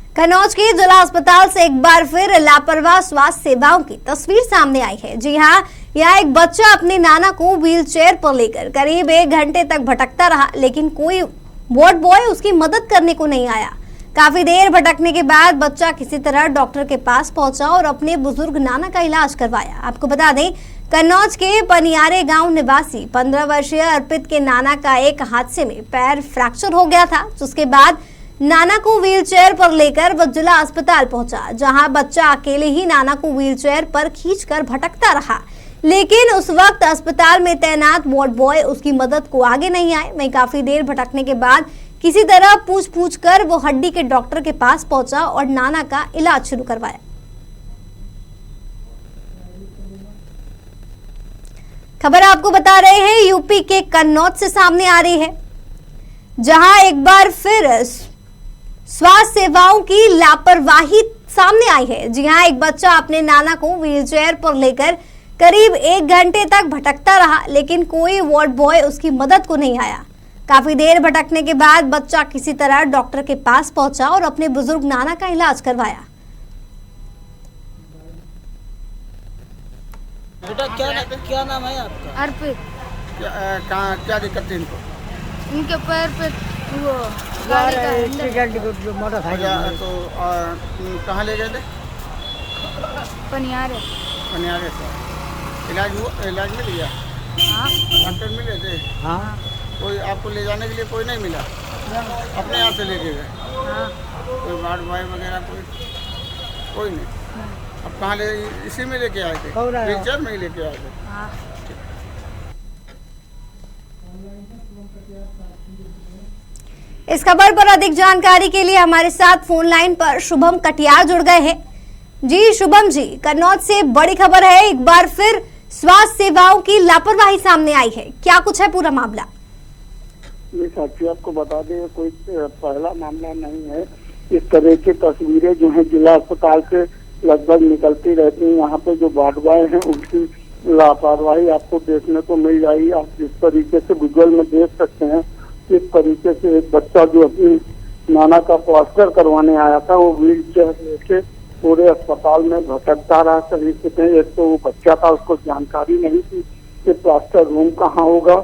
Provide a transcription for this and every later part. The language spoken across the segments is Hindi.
कन्नौज के जिला अस्पताल से एक बार फिर लापरवाह स्वास्थ्य सेवाओं की तस्वीर सामने आई है। जी हां, यहाँ एक बच्चा अपने नाना को व्हीलचेयर पर लेकर करीब 1 घंटे तक भटकता रहा, लेकिन कोई वार्ड बॉय उसकी मदद करने को नहीं आया। काफी देर भटकने के बाद बच्चा किसी तरह डॉक्टर के पास पहुंचा और अपने बुजुर्ग नाना का इलाज करवाया। आपको बता दें, कन्नौज के पनियारे गांव निवासी 15 वर्षीय अर्पित के नाना का एक हादसे में पैर फ्रैक्चर हो गया था, जिसके बाद नाना को व्हीलचेयर पर लेकर वह जिला अस्पताल पहुंचा, जहां बच्चा अकेले ही नाना को व्हीलचेयर पर खींचकर भटकता रहा, लेकिन उस वक्त अस्पताल में तैनात वार्ड बॉय उसकी मदद को आगे नहीं आए। वहीं काफी देर भटकने के बाद किसी तरह पूछ कर वो हड्डी के डॉक्टर के पास पहुंचा और नाना का इलाज शुरू करवाया। खबर आपको बता रहे हैं यूपी के कन्नौज से सामने आ रही है, जहां एक बार फिर स्वास्थ्य सेवाओं की लापरवाही सामने आई है। जी हां, एक बच्चा अपने नाना को व्हीलचेयर पर लेकर करीब 1 घंटे तक भटकता रहा, लेकिन कोई वार्ड बॉय उसकी मदद को नहीं आया। काफी देर भटकने के बाद बच्चा किसी तरह डॉक्टर के पास पहुंचा और अपने बुजुर्ग नाना का इलाज करवाया। बेटा क्या नाम है आपका? अर्पित। क्या दिक्कत थी इनको? इनके पैर पे वो गाड़ी का हैंडल। तो कहाँ ले गए थे? पनियारे से। इलाज मिल गया? हाँ। डॉक्टर मिले थे? हाँ। कोई आपको ले जाने के लिए कोई नहीं मिला? अपने यहाँ से लेके गए? हाँ। कोई वार्ड बॉय वगैरह कोई नहीं? अब कहाँ ले, इसी में लेके आए थे? व्हीलचेयर में ही लेके आए थे? हाँ। इस खबर पर अधिक जानकारी के लिए हमारे साथ फोन लाइन पर शुभम कटियार जुड़ गए हैं। जी शुभम जी, कन्नौज से बड़ी खबर है, एक बार फिर स्वास्थ्य सेवाओं की लापरवाही सामने आई है, क्या कुछ है पूरा मामला? ये साथी आपको बता दें, कोई पहला मामला नहीं है। इस तरह की तस्वीरें जो है जिला अस्पताल से लगभग निकलती रहती हैं। यहाँ पे जो वार्ड बॉय हैं उनकी लापरवाही आपको देखने को मिल जाएगी। आप जिस तरीके से गूगल में देख सकते हैं, इस तरीके से एक बच्चा जो अपनी नाना का प्लास्टर करवाने आया था, वो व्हील चेयर लेके पूरे अस्पताल में भटकता रहा। सही से एक तो वो बच्चा था, उसको जानकारी नहीं थी कि प्लास्टर रूम कहाँ होगा,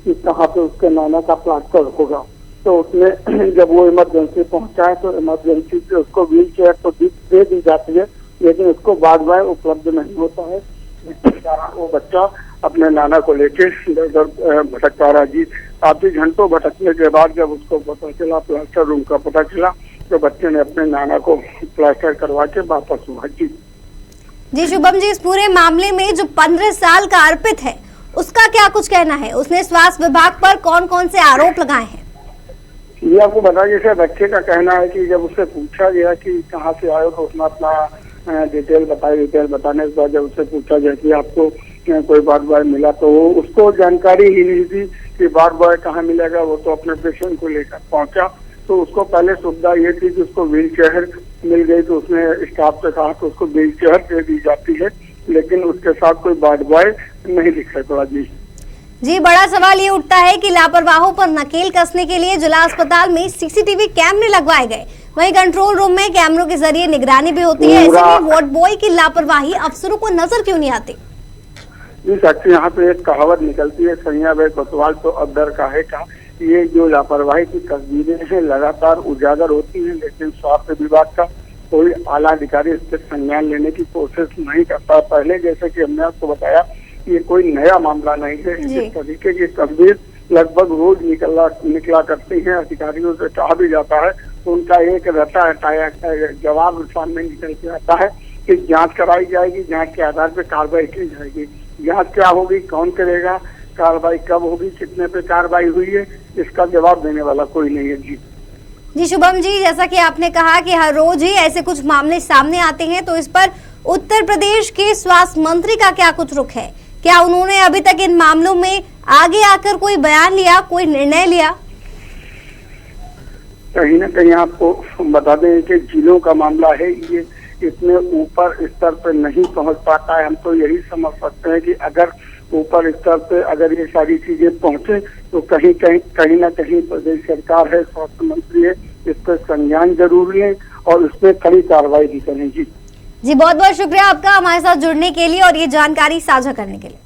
कि कहाँ पे उसके नाना का प्लास्टर होगा। तो उसने जब वो इमरजेंसी पहुंचा है तो इमरजेंसी से उसको व्हील चेयर तो दे दी जाती है, लेकिन उसको वार्ड बॉय उपलब्ध नहीं होता है। वो बच्चा अपने नाना को लेके भटकता रहा। जी, काफी घंटों भटकने के बाद जब उसको पता चला, प्लास्टर रूम का पता चला, तो बच्चे ने अपने नाना को प्लास्टर करवा के वापस हुआ। जी शुभम जी, इस पूरे मामले में जो 15 साल का अर्पित है, उसका क्या कुछ कहना है? उसने स्वास्थ्य विभाग पर कौन कौन से आरोप लगाए हैं? ये आपको बता, जैसे बच्चे का कहना है कि जब उससे पूछा गया कि कहाँ से आए, तो उसने अपना डिटेल बताई। डिटेल बताने के बाद जब उससे पूछा गया कि आपको कोई वार्ड बॉय मिला, तो उसको जानकारी ही नहीं थी कि वार्ड बॉय कहाँ मिलेगा। वो तो अपने पेशेंट को लेकर पहुंचा, तो उसको पहले सुविधा ये थी कि उसको व्हील चेयर मिल गई, तो उसने स्टाफ से कहा कि उसको व्हील चेयर दे दी जाती है, लेकिन उसके साथ कोई वार्ड बॉय नहीं दिख रहा। जी, बड़ा सवाल ये उठता है कि लापरवाहों पर नकेल कसने के लिए जिला अस्पताल में सीसीटीवी कैमरे लगवाए गए, वहीं कंट्रोल रूम में कैमरों के जरिए निगरानी भी होती है। ऐसे में वार्ड बॉय की लापरवाही अफसरों को नजर क्यों नहीं आती? जी साक्षी, यहाँ पे एक कहावत निकलती है, सैया बे कोतवाल तो अब्दर काहे का। ये जो लापरवाही की तस्वीरें हैं लगातार उजागर होती हैं, लेकिन स्वास्थ्य विभाग का कोई आला अधिकारी इस पर संज्ञान लेने की कोशिश नहीं करता। पहले जैसे कि हमने आपको बताया, ये कोई नया मामला नहीं है। इस तरीके की तस्वीर लगभग रोज निकला करती हैं। अधिकारियों से कहा भी जाता है तो उनका एक रहता है जवाब सामने निकल के आता है कि जांच कराई जाएगी, जांच के आधार पर कार्रवाई की जाएगी। जांच क्या होगी, कौन करेगा, कार्रवाई कब होगी, कितने पे कार्रवाई हुई है, इसका जवाब देने वाला कोई नहीं है। जी शुभम जी, जैसा कि आपने कहा कि हर रोज ही ऐसे कुछ मामले सामने आते हैं, तो इस पर उत्तर प्रदेश के स्वास्थ्य मंत्री का क्या कुछ रुख है? क्या उन्होंने अभी तक इन मामलों में आगे आकर कोई बयान लिया, कोई निर्णय लिया? कहीं ना कहीं आपको बता दें कि जिलों का मामला है, ये इतने ऊपर स्तर पर नहीं पहुंच पाता है। हम तो यही समझ सकते हैं कि अगर ऊपर स्तर पे अगर ये सारी चीजें पहुंचे तो कहीं ना कहीं प्रदेश सरकार है, स्वास्थ्य मंत्री है, इस पर संज्ञान जरूर लें और उस पर कड़ी कार्रवाई भी करें। जी बहुत बहुत शुक्रिया आपका हमारे साथ जुड़ने के लिए और ये जानकारी साझा करने के लिए।